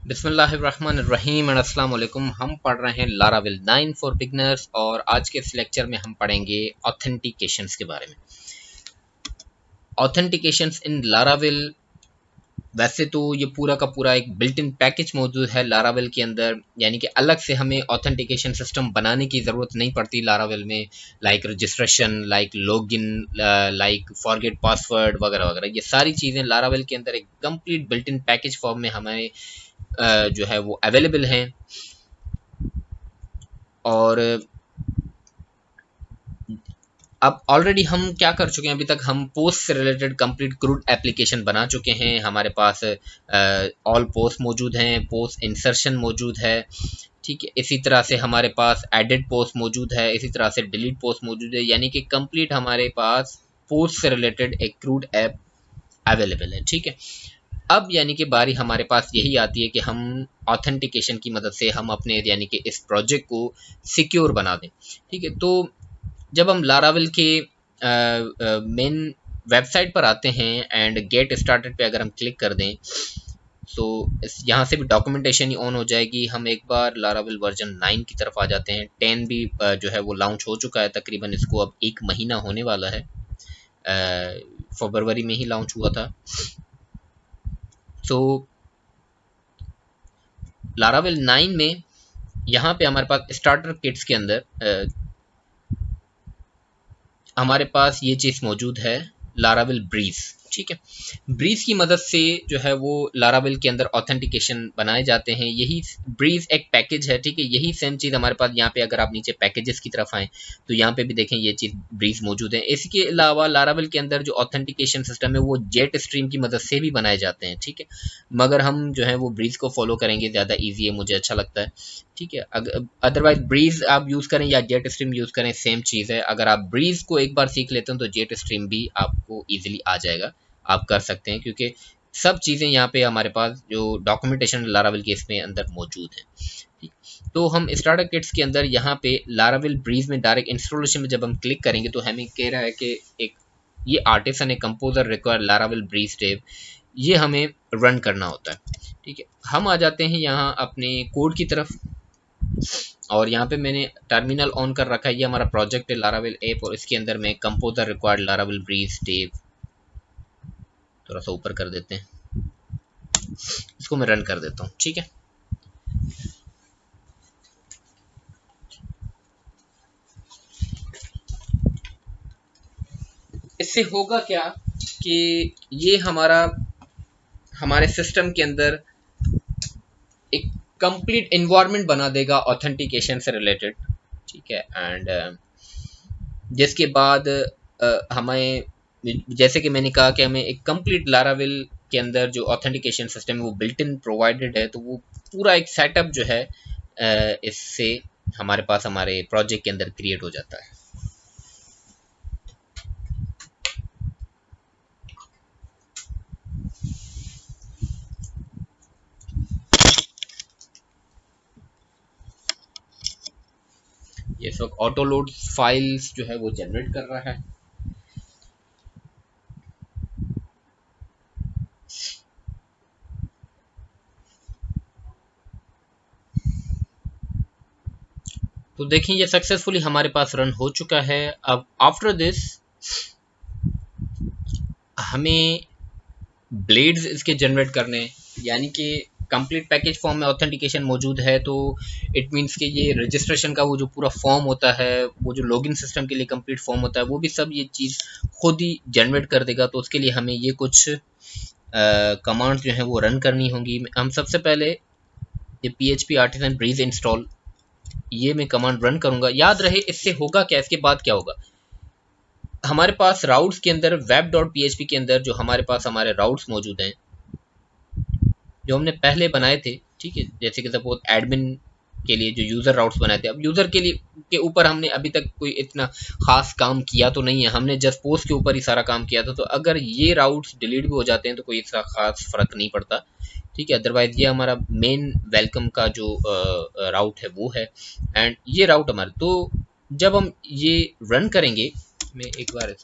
बिस्मिल्लाहिर्रहमानिर्रहीम एंड अस्सलाम वालेकुम। हम पढ़ रहे हैं लारावेल 9 फॉर बिगनर्स और आज के इस लेक्चर में हम पढ़ेंगे ऑथेंटिकेशंस के बारे में। ऑथेंटिकेशंस इन लारावेल, वैसे तो ये पूरा का पूरा एक बिल्ट इन पैकेज मौजूद है लारावेल के अंदर, यानी कि अलग से हमें ऑथेंटिकेशन सिस्टम बनाने की ज़रूरत नहीं पड़ती लारावेल में। Like registration, like login, like forget password वगैरह वगैरह, ये सारी चीज़ें लारावेल के अंदर एक complete built in package form में हमें जो है वो अवेलेबल हैं। और अब ऑलरेडी हम क्या कर चुके हैं, अभी तक हम पोस्ट से रिलेटेड कंप्लीट क्रूड एप्लीकेशन बना चुके हैं। हमारे पास ऑल पोस्ट मौजूद हैं, पोस्ट इंसर्शन मौजूद है, ठीक है। इसी तरह से हमारे पास एडिट पोस्ट मौजूद है, इसी तरह से डिलीट पोस्ट मौजूद है, यानी कि कंप्लीट हमारे पास पोस्ट से रिलेटेड एक क्रूड ऐप अवेलेबल है, ठीक है। अब यानी कि बारी हमारे पास यही आती है कि हम ऑथेंटिकेशन की मदद से हम अपने यानी कि इस प्रोजेक्ट को सिक्योर बना दें, ठीक है। तो जब हम लारावेल के मेन वेबसाइट पर आते हैं एंड गेट स्टार्टेड पे अगर हम क्लिक कर दें तो यहाँ से भी डॉक्यूमेंटेशन ही ऑन हो जाएगी। हम एक बार लारावेल वर्जन 9 की तरफ आ जाते हैं। 10 भी जो है वो लॉन्च हो चुका है, तकरीबन इसको अब 1 महीना होने वाला है, फरवरी में ही लॉन्च हुआ था। तो लारावेल 9 में यहाँ पे हमारे पास स्टार्टर किट्स के अंदर हमारे पास ये चीज़ मौजूद है, लारावेल ब्रीज, ठीक है। ब्रीज की मदद से जो है वो लारावेल के अंदर ऑथेंटिकेशन बनाए जाते हैं। यही ब्रीज एक पैकेज है, ठीक है। यही सेम चीज़ हमारे पास यहाँ पे अगर आप नीचे पैकेजेस की तरफ आएँ तो यहाँ पे भी देखें ये चीज़ ब्रीज मौजूद है। इसके अलावा लारावेल के अंदर जो ऑथेंटिकेशन सिस्टम है वो जेट स्ट्रीम की मदद से भी बनाए जाते हैं, ठीक है। मगर हम जो है वो ब्रीज को फॉलो करेंगे, ज़्यादा ईजी है, मुझे अच्छा लगता है, ठीक है। अदरवाइज ब्रीज आप यूज़ करें या जेट स्ट्रीम यूज़ करें, सेम चीज़ है। अगर आप ब्रीज को एक बार सीख लेते हैं तो जेट स्ट्रीम भी आपको ईजिली आ जाएगा, आप कर सकते हैं, क्योंकि सब चीज़ें यहाँ पे हमारे पास जो डॉक्यूमेंटेशन लारावेल के इसमें अंदर मौजूद है, ठीक। तो हम स्टार्टर किट्स के अंदर यहाँ पे लारावेल ब्रीज में डायरेक्ट इंस्टॉलेशन में जब हम क्लिक करेंगे तो हमें कह रहा है कि एक ये artist and composer require Laravel Breeze dev, ये हमें रन करना होता है, ठीक है। हम आ जाते हैं यहाँ अपने कोड की तरफ और यहाँ पे मैंने टर्मिनल ऑन कर रखा है। ये हमारा प्रोजेक्ट है लारावेल ऐप और इसके अंदर में composer required Laravel Breeze dev, थोड़ा सा ऊपर कर देते हैं, इसको मैं रन कर देता हूँ, ठीक है। इससे होगा क्या कि ये हमारे सिस्टम के अंदर एक कंप्लीट इन्वायरमेंट बना देगा ऑथेंटिकेशन से रिलेटेड, ठीक है। एंड जिसके बाद हमें, जैसे कि मैंने कहा कि हमें एक कंप्लीट लारावेल के अंदर जो ऑथेंटिकेशन सिस्टम है वो बिल्ट इन प्रोवाइडेड है, तो वो पूरा एक सेटअप जो है इससे हमारे पास हमारे प्रोजेक्ट के अंदर क्रिएट हो जाता है। ये सब ऑटो लोड फाइल्स जो है वो जनरेट कर रहा है। तो देखिए ये सक्सेसफुली हमारे पास रन हो चुका है। अब आफ्टर दिस हमें ब्लेड्स इसके जनरेट करने, यानी कि कंप्लीट पैकेज फॉर्म में ऑथेंटिकेशन मौजूद है, तो इट मीन्स कि ये रजिस्ट्रेशन का वो जो पूरा फॉर्म होता है, वो जो लॉगिन सिस्टम के लिए कंप्लीट फॉर्म होता है, वो भी सब ये चीज़ खुद ही जनरेट कर देगा। तो उसके लिए हमें ये कुछ कमांड्स जो हैं वो रन करनी होंगी। हम सबसे पहले ये PHP आर्टिसन ब्रीज इंस्टॉल, ये मैं कमांड रन करूँगा। याद रहे इससे होगा क्या, इसके बाद क्या होगा, हमारे पास राउट्स के अंदर वेब डॉट PHP के अंदर जो हमारे पास हमारे राउट्स मौजूद हैं जो हमने पहले बनाए थे, ठीक है। जैसे कि सपोज एडमिन के लिए जो यूज़र राउट्स बनाए थे, अब यूज़र के लिए के ऊपर हमने अभी तक कोई इतना खास काम किया तो नहीं है, हमने जस्ट पोस्ट के ऊपर ही सारा काम किया था। तो अगर ये राउट्स डिलीट भी हो जाते हैं तो कोई इसका खास फ़र्क नहीं पड़ता, ठीक है। अदरवाइज ये हमारा मेन वेलकम का जो राउट है वो है, एंड ये राउट हमारे, तो जब हम ये रन करेंगे, मैं एक बार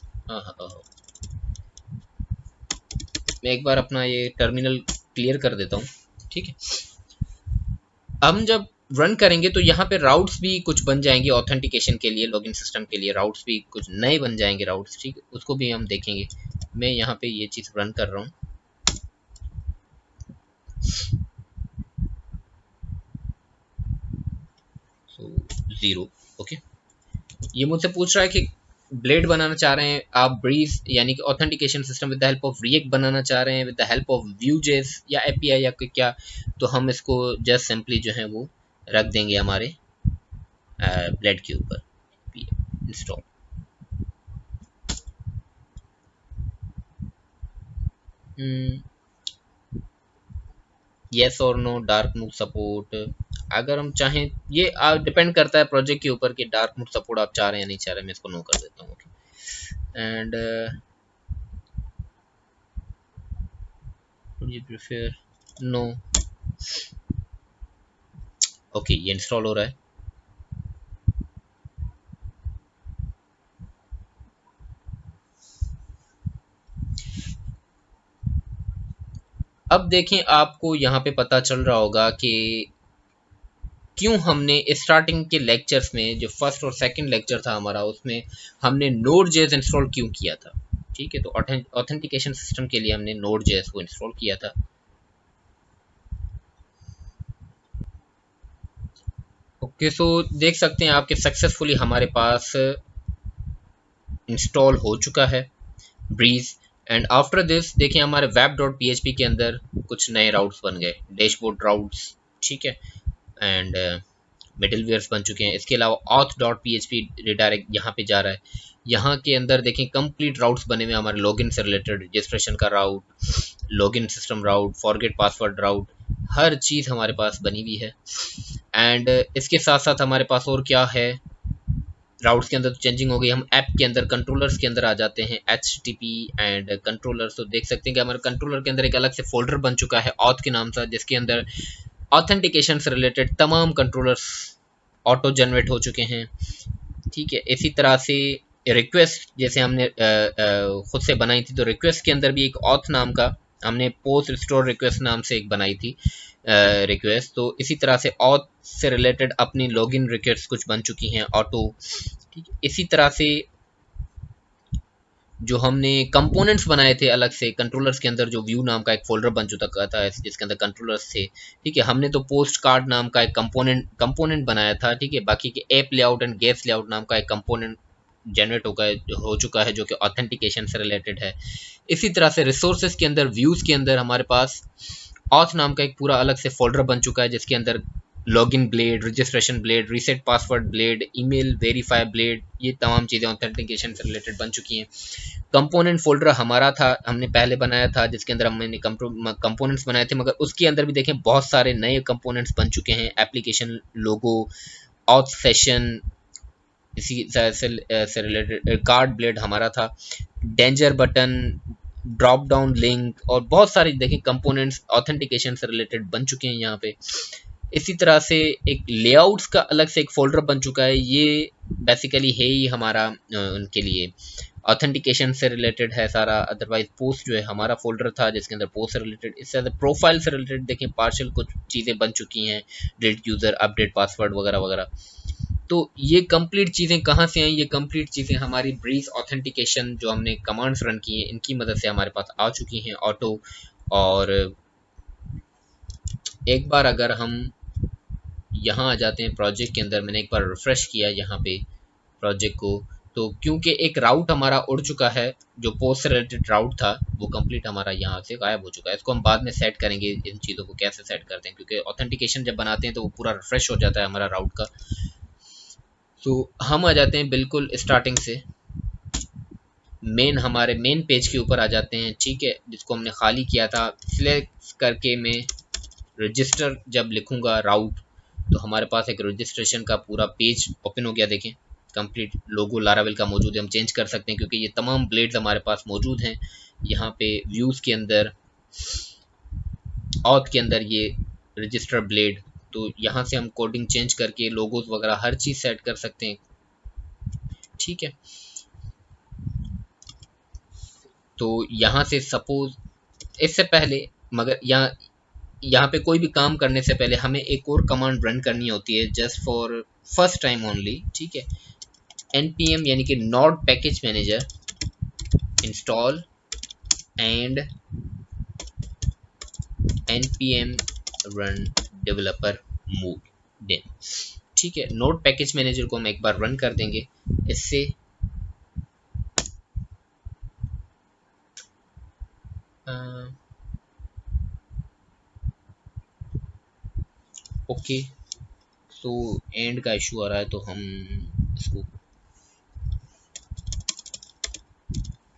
मैं एक बार अपना ये टर्मिनल क्लियर कर देता हूँ, ठीक है। हम जब रन करेंगे तो यहाँ पे राउट्स भी कुछ बन जाएंगे ऑथेंटिकेशन के लिए, लॉगिन सिस्टम के लिए राउट्स भी कुछ नए बन जाएंगे राउट्स, ठीक है, उसको भी हम देखेंगे। मैं यहाँ पे ये चीज़ रन कर रहा हूँ। सो 0, ओके। ये मुझसे पूछ रहा है कि ब्लेड बनाना चाह रहे हैं आप, ब्रीज यानी कि authentication system with the help of React बनाना चाह रहे हैं with the help of Vue.js या एपीआई या कोई क्या, तो हम इसको जस्ट सिंपली जो है वो रख देंगे हमारे ब्लेड के ऊपर इंस्टॉल। येस और नो, डार्क मोड सपोर्ट अगर हम चाहें, ये डिपेंड करता है प्रोजेक्ट के ऊपर कि डार्क मोड सपोर्ट आप चाह रहे हैं या नहीं चाह रहे हैं। मैं इसको नो कर देता हूँ, and you prefer no, okay. ये इंस्टॉल हो रहा है। अब देखें, आपको यहाँ पे पता चल रहा होगा कि क्यों हमने स्टार्टिंग के लेक्चर्स में, जो फर्स्ट और सेकंड लेक्चर था हमारा, उसमें हमने Node.js इंस्टॉल क्यों किया था। ठीक है, तो ऑथेंटिकेशन सिस्टम के लिए हमने Node.js को इंस्टॉल किया था। ओके, सो देख सकते हैं आपके सक्सेसफुली हमारे पास इंस्टॉल हो चुका है ब्रीज। एंड आफ्टर दिस देखिए हमारे web.php के अंदर कुछ नए राउट्स बन गए, डैशबोर्ड राउट्स, ठीक है, एंड मिडलवेयर्स बन चुके हैं। इसके अलावा auth.php रिडायरेक्ट यहाँ पे जा रहा है। यहाँ के अंदर देखें कंप्लीट राउट्स बने हुए हमारे लॉगिन से रिलेटेड, रजिस्ट्रेशन का राउट, लॉगिन सिस्टम राउट, फॉरगेट पासवर्ड राउट, हर चीज़ हमारे पास बनी हुई है। एंड इसके साथ साथ हमारे पास और क्या है, राउट्स के अंदर तो चेंजिंग हो गई। हम ऐप के अंदर कंट्रोलर्स के अंदर आ जाते हैं, HTTP एंड कंट्रोलर्स। तो देख सकते हैं कि हमारे कंट्रोलर के अंदर एक अलग से फोल्डर बन चुका है ऑथ के नाम से, जिसके अंदर ऑथेंटिकेशन से रिलेटेड तमाम कंट्रोलर्स ऑटो जनरेट हो चुके हैं। ठीक है, इसी तरह से रिक्वेस्ट जैसे हमने खुद से बनाई थी, तो रिक्वेस्ट के अंदर भी एक ऑथ नाम का हमने पोस्ट रिस्टोर रिक्वेस्ट नाम से एक बनाई थी रिक्वेस्ट। तो इसी तरह से ऑथ से रिलेटेड अपनी लॉगिन रिक्वेस्ट कुछ बन चुकी हैं ऑटो। ठीक है, इसी तरह से जो हमने कंपोनेंट्स बनाए थे अलग से कंट्रोलर्स के अंदर, जो व्यू नाम का एक फोल्डर बन चुका था जिसके अंदर कंट्रोलर्स थे। ठीक है, हमने तो पोस्ट कार्ड नाम का एक कंपोनेंट बनाया था। ठीक है, बाकी के app layout and guest layout नाम का एक कंपोनेंट जनरेट हो चुका है जो कि ऑथेंटिकेशन से रिलेटेड है। इसी तरह से रिसोर्सेज के अंदर, व्यूज के अंदर हमारे पास ऑथ नाम का एक पूरा अलग से फोल्डर बन चुका है जिसके अंदर login blade, registration blade, reset password blade, email verify blade, ये तमाम चीज़ें ऑथेंटिकेशन से रिलेटेड बन चुकी हैं। कंपोनेंट फोल्डर हमारा था, हमने पहले बनाया था जिसके अंदर हमने कंपोनेंट्स बनाए थे, मगर उसके अंदर भी देखें बहुत सारे नए कंपोनेंट्स बन चुके हैं। एप्लीकेशन लोगो, ऑथ सेशन, इसी से रिलेटेड कार्ड ब्लेड हमारा था, danger button, drop down link, और बहुत सारे देखें कंपोनेंट्स ऑथेंटिकेशन से रिलेटेड बन चुके हैं यहाँ पे। इसी तरह से एक लेआउट्स का अलग से एक फोल्डर बन चुका है। ये बेसिकली है ही हमारा उनके लिए ऑथेंटिकेशन से रिलेटेड है सारा। अदरवाइज पोस्ट जो है हमारा फोल्डर था जिसके अंदर पोस्ट से रिलेटेड, इससे प्रोफाइल से रिलेटेड देखें पार्शियल कुछ चीज़ें बन चुकी हैं, डिलीट यूज़र, अपडेट पासवर्ड वगैरह वगैरह। तो ये कंप्लीट चीज़ें कहाँ से आई, ये कंप्लीट चीज़ें हमारी ब्रीज ऑथेंटिकेशन जो हमने कमांड्स रन की हैं इनकी मदद से हमारे पास आ चुकी हैं ऑटो। और एक बार अगर हम यहाँ आ जाते हैं प्रोजेक्ट के अंदर, मैंने एक बार रिफ्रेश किया यहाँ पे प्रोजेक्ट को, तो क्योंकि एक राउट हमारा उड़ चुका है, जो पोस्ट से रिलेटेड राउट था वो कंप्लीट हमारा यहाँ से गायब हो चुका है। इसको हम बाद में सेट करेंगे, इन चीज़ों को कैसे सेट करते हैं, क्योंकि ऑथेंटिकेशन जब बनाते हैं तो वो पूरा रिफ्रेश हो जाता है हमारा राउट का। तो हम आ जाते हैं बिल्कुल स्टार्टिंग से, हमारे मेन पेज के ऊपर आ जाते हैं। ठीक है, जिसको हमने खाली किया था, सिलेक्ट करके मैं रजिस्टर जब लिखूंगा राउट, तो हमारे पास एक रजिस्ट्रेशन का पूरा पेज ओपन हो गया। देखें कंप्लीट लोगो लारावेल का मौजूद है, हम चेंज कर सकते हैं क्योंकि ये तमाम ब्लेड्स हमारे पास मौजूद हैं। यहाँ पे व्यूज़ के अंदर, ऑथ के अंदर ये रजिस्टर ब्लेड, तो यहाँ से हम कोडिंग चेंज करके लोगोज वगैरह हर चीज़ सेट कर सकते हैं। ठीक है, तो यहाँ से सपोज इससे पहले, मगर यहाँ यहाँ पे कोई भी काम करने से पहले हमें एक और कमांड रन करनी होती है just for first time only, ठीक है। npm यानी कि node package manager install and npm run developer mode डेम, ठीक है। नोड पैकेज मैनेजर को हम एक बार रन कर देंगे इससे। ओके, तो एंड का इशू आ रहा है तो हम इसको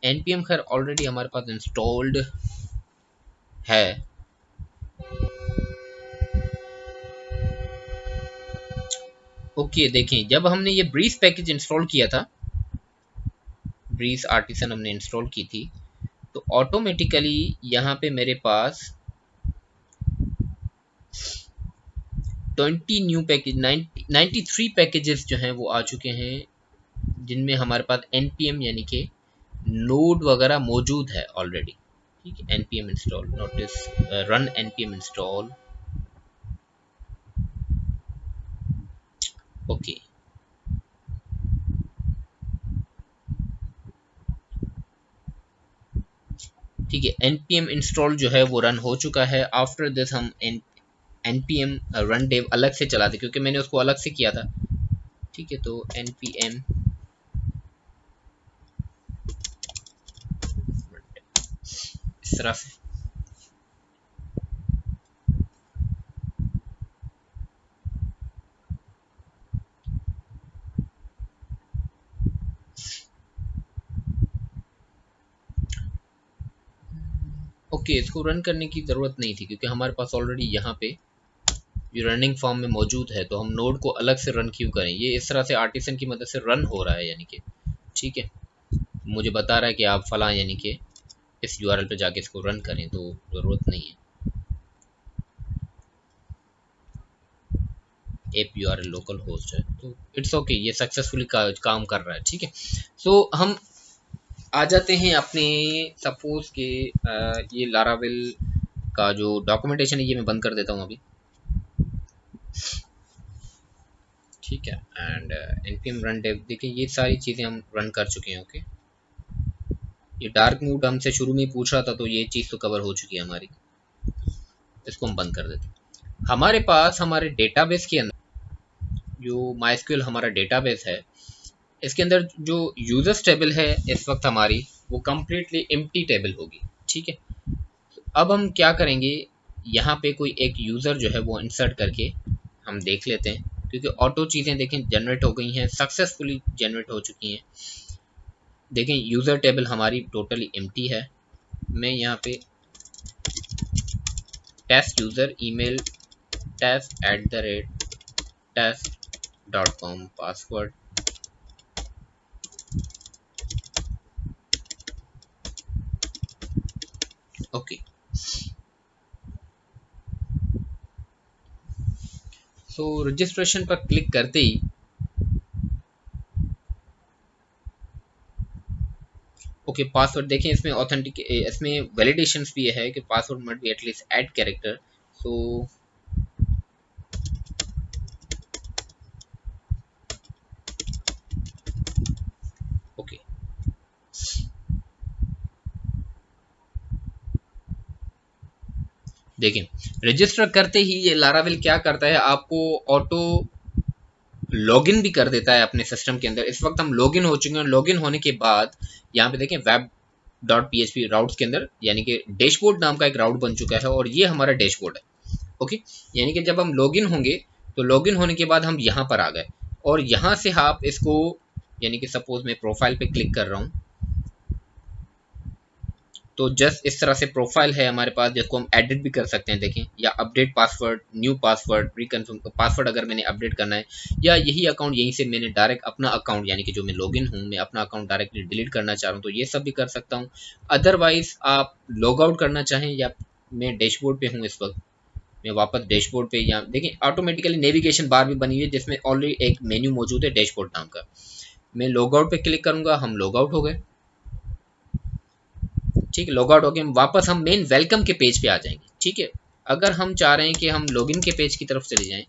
npm खैर ऑलरेडी हमारे पास इंस्टॉल्ड है। ओके देखें, जब हमने ये ब्रीज पैकेज इंस्टॉल किया था, ब्रीज आर्टिसन हमने इंस्टॉल की थी, तो ऑटोमेटिकली यहाँ पे मेरे पास 20 न्यू पैकेज 93 पैकेजेस जो हैं वो आ चुके हैं, जिनमें हमारे पास npm यानी कि नोड वगैरह मौजूद है ऑलरेडी, ठीक है। npm install notice run npm install, okay. ठीक है, npm इंस्टॉल जो है वो रन हो चुका है। आफ्टर दिस हम npm रन डेव अलग से चलाते, क्योंकि मैंने उसको अलग से किया था, ठीक है। तो npm इस तरह से, ओके। इसको रन करने की ज़रूरत नहीं थी क्योंकि हमारे पास ऑलरेडी यहाँ पे ये रनिंग फॉर्म में मौजूद है, तो हम नोड को अलग से रन क्यों करें। ये इस तरह से आर्टिसन की मदद से रन हो रहा है, यानी कि ठीक है, मुझे बता रहा है कि आप फलां यानी कि इस यूआरएल पे जाके इसको रन करें, तो ज़रूरत नहीं है। एप यूआरएल लोकल होस्ट है, तो इट्स ओके, ये सक्सेसफुली काम कर रहा है, ठीक है। सो हम आ जाते हैं अपने, सपोज के ये लारावेल का जो डॉक्यूमेंटेशन है ये मैं बंद कर देता हूँ अभी, ठीक है। एंड npm रन डेव, देखिए ये सारी चीज़ें हम रन कर चुके हैं, ओके। ये डार्क मोड हमसे शुरू में ही पूछ रहा था, तो ये चीज़ तो कवर हो चुकी है हमारी, इसको हम बंद कर देते हैं। हमारे पास हमारे डेटाबेस के अंदर जो माइस्क्यूएल हमारा डेटाबेस है, इसके अंदर जो यूजर्स टेबल है इस वक्त हमारी वो कम्प्लीटली एम्प्टी टेबल होगी, ठीक है। अब हम क्या करेंगे, यहाँ पे कोई एक यूज़र जो है वो इंसर्ट करके हम देख लेते हैं, क्योंकि ऑटो चीज़ें देखें जनरेट हो गई हैं, सक्सेसफुली जनरेट हो चुकी हैं। देखें यूज़र टेबल हमारी टोटली एम्प्टी है। मैं यहाँ पे test user email test@test.com password, okay. So registration पर क्लिक करते ही ओके पासवर्ड देखें, इसमें ऑथेंटिक, इसमें वैलिडेशंस भी है कि password must be at least 8 character. So okay, देखें रजिस्टर करते ही ये लारावेल क्या करता है, आपको ऑटो लॉगिन भी कर देता है अपने सिस्टम के अंदर। इस वक्त हम लॉगिन हो चुके हैं। लॉगिन होने के बाद यहाँ पे देखें वेब डॉट php राउट्स के अंदर यानी कि डैशबोर्ड नाम का एक राउट बन चुका है, और ये हमारा डैशबोर्ड है, ओके। यानी कि जब हम लॉगिन होंगे तो लॉगिन होने के बाद हम यहाँ पर आ गए, और यहाँ से आप इसको, यानी कि सपोज मैं प्रोफाइल पे क्लिक कर रहा हूँ, तो जस्ट इस तरह से प्रोफाइल है हमारे पास, जिसको हम एडिट भी कर सकते हैं, देखें, या update password, new password, reconfirm password अगर मैंने अपडेट करना है, या यही अकाउंट यहीं से मैंने डायरेक्ट अपना अकाउंट यानी कि जो मैं लॉगिन हूँ मैं अपना अकाउंट डायरेक्टली डिलीट करना चाह रहा हूँ तो ये सब भी कर सकता हूँ। अदरवाइज आप लॉग आउट करना चाहें, या मैं डैशबोर्ड पे हूँ इस वक्त, मैं वापस डैशबोर्ड पे, या देखें ऑटोमेटिकली नेविगेशन बार भी बनी हुई है जिसमें ऑलरेडी एक मेन्यू मौजूद है डैशबोर्ड नाम का। मैं लॉग आउट पे क्लिक करूंगा, हम लॉग आउट हो गए, ठीक है। लॉग आउट हो गए, वापस हम मेन वेलकम के पेज पे आ जाएंगे, ठीक है। अगर हम चाह रहे हैं कि हम लॉगिन के पेज की तरफ चले जाएं,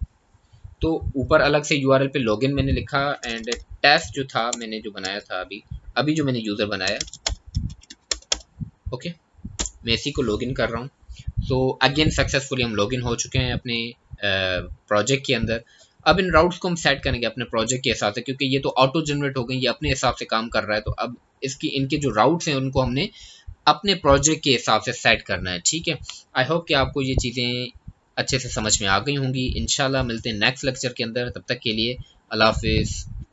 तो ऊपर अलग से यूआरएल पे लॉगिन मैंने लिखा, एंड टेस्ट जो था मैंने जो बनाया था अभी अभी जो मैंने यूज़र बनाया, ओके, मैं इसी को लॉगिन कर रहा हूँ। सो अगेन सक्सेसफुली हम लॉगिन हो चुके हैं अपने प्रोजेक्ट के अंदर। अब इन राउट्स को हम सेट करेंगे अपने प्रोजेक्ट के हिसाब से, क्योंकि ये तो ऑटो जनरेट हो गई, ये अपने हिसाब से काम कर रहा है, तो अब इसकी इनके जो राउट्स हैं उनको हमने अपने प्रोजेक्ट के हिसाब से सेट करना है, ठीक है। आई होप कि आपको ये चीज़ें अच्छे से समझ में आ गई होंगी। इंशाल्लाह मिलते हैं नेक्स्ट लेक्चर के अंदर, तब तक के लिए अल्लाह हाफिज़।